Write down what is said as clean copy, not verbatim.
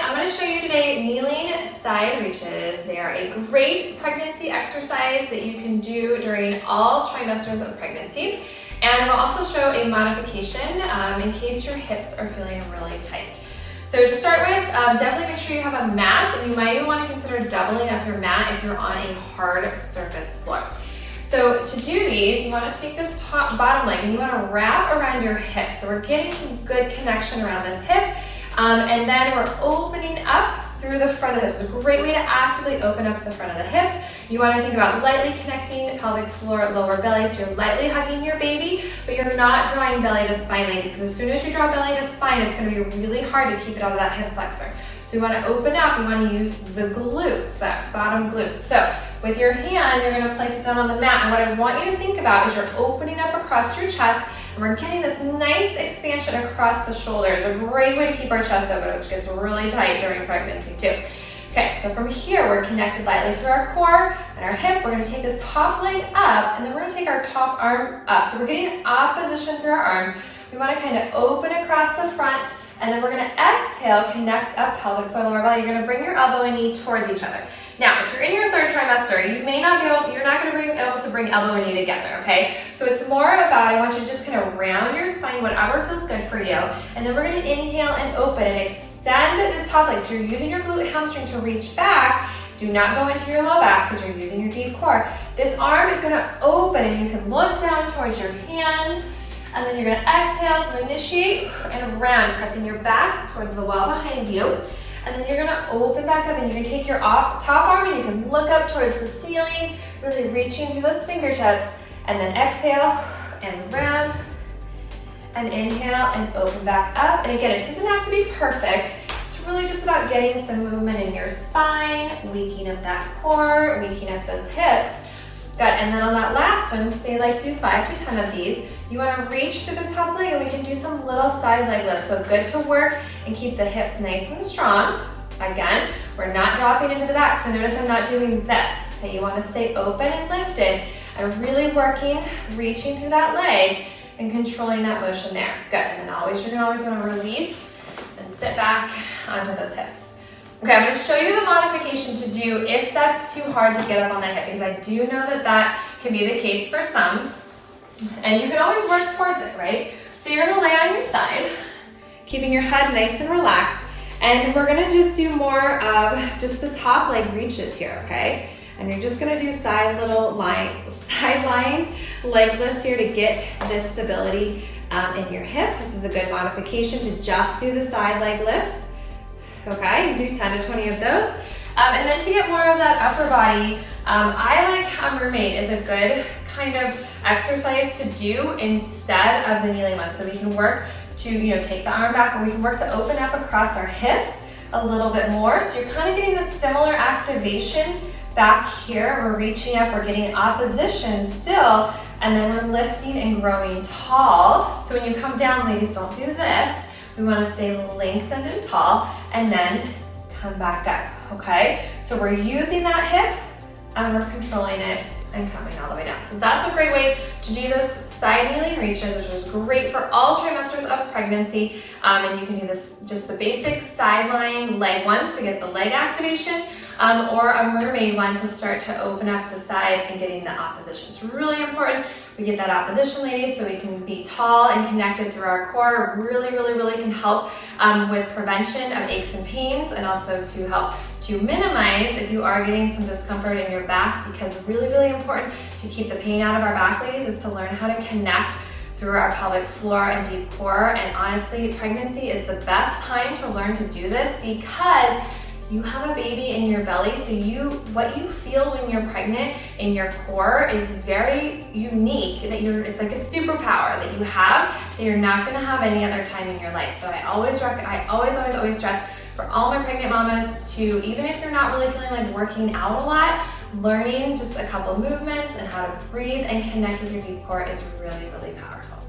I'm gonna show you today kneeling side reaches. They are a great pregnancy exercise that you can do during all trimesters of pregnancy. And I'll also show a modification in case your hips are feeling really tight. So to start with, definitely make sure you have a mat, and you might even want to consider doubling up your mat if you're on a hard surface floor. So to do these, you want to take this bottom leg and you want to wrap around your hip. So we're getting some good connection around this hip, and then we're opening up through the front of the hips. It's a great way to actively open up the front of the hips. You want to think about lightly connecting pelvic floor, lower belly, so you're lightly hugging your baby, but you're not drawing belly to spine, ladies, because as soon as you draw belly to spine, it's going to be really hard to keep it out of that hip flexor. So you want to open up, you want to use the glutes, that bottom glute. So with your hand, you're going to place it down on the mat, and what I want you to think about is you're opening up across your chest, and we're getting this nice expansion across the shoulders. A great way to keep our chest open, which gets really tight during pregnancy too. Okay, so from here, we're connected lightly through our core and our hip. We're going to take this top leg up, and then we're going to take our top arm up. So we're getting opposition through our arms. We want to kind of open across the front, and then we're going to exhale, connect up pelvic floor, lower belly. You're going to bring your elbow and knee towards each other. Now, if you're in your third trimester, you're not going to be able to bring elbow and knee together, okay? So it's more about, I want you to just kind of round your spine, whatever feels good for you. And then we're going to inhale and open and extend this top leg. So you're using your glute hamstring to reach back. Do not go into your low back because you're using your deep core. This arm is going to open, and you can look down towards your hand. And then you're going to exhale to initiate and round, pressing your back towards the wall behind you. And then you're going to open back up, and you can take your top arm and you can look up towards the ceiling, really reaching through those fingertips. And then exhale and round, and inhale and open back up. And again, it doesn't have to be perfect. It's really just about getting some movement in your spine, waking up that core, waking up those hips. Good, and then on that last one, say like do 5 to 10 of these. You want to reach through this top leg, and we can do some little side leg lifts. So good to work and keep the hips nice and strong. Again, we're not dropping into the back, so notice I'm not doing this. Okay, you want to stay open and lifted and really working, reaching through that leg and controlling that motion there. Good, and then you're gonna always want to release and sit back onto those hips. Okay, I'm going to show you the modification to do if that's too hard to get up on the hip, because I do know that that can be the case for some, and you can always work towards it, right? So you're going to lay on your side, keeping your head nice and relaxed, and we're going to just do more of just the top leg reaches here, okay? And you're just going to do side line leg lifts here to get this stability in your hip. This is a good modification to just do the side leg lifts. Okay, do 10 to 20 of those. And then to get more of that upper body, I like mermaid is a good kind of exercise to do instead of the kneeling one. So we can work to, take the arm back, or we can work to open up across our hips a little bit more. So you're kind of getting this similar activation back here. We're reaching up, we're getting opposition still, and then we're lifting and growing tall. So when you come down, ladies, don't do this. We want to stay lengthened and tall, and then come back up, okay? So we're using that hip, and we're controlling it and coming all the way down. So that's a great way to do this side kneeling reaches, which is great for all trimesters of pregnancy. And you can do this, just the basic sideline leg ones to get the leg activation, or a mermaid one to start to open up the sides and getting the opposition. It's really important we get that opposition, ladies, so we can be tall and connected through our core. Really, really, really can help with prevention of aches and pains, and also to help to minimize if you are getting some discomfort in your back, because really, really important to keep the pain out of our back, ladies, is to learn how to connect through our pelvic floor and deep core. And honestly, pregnancy is the best time to learn to do this, because you have a baby in your belly, so what you feel when you're pregnant in your core is very unique. It's like a superpower that you have that you're not going to have any other time in your life. So I always stress for all my pregnant mamas to, even if you're not really feeling like working out a lot, learning just a couple movements and how to breathe and connect with your deep core is really, really powerful.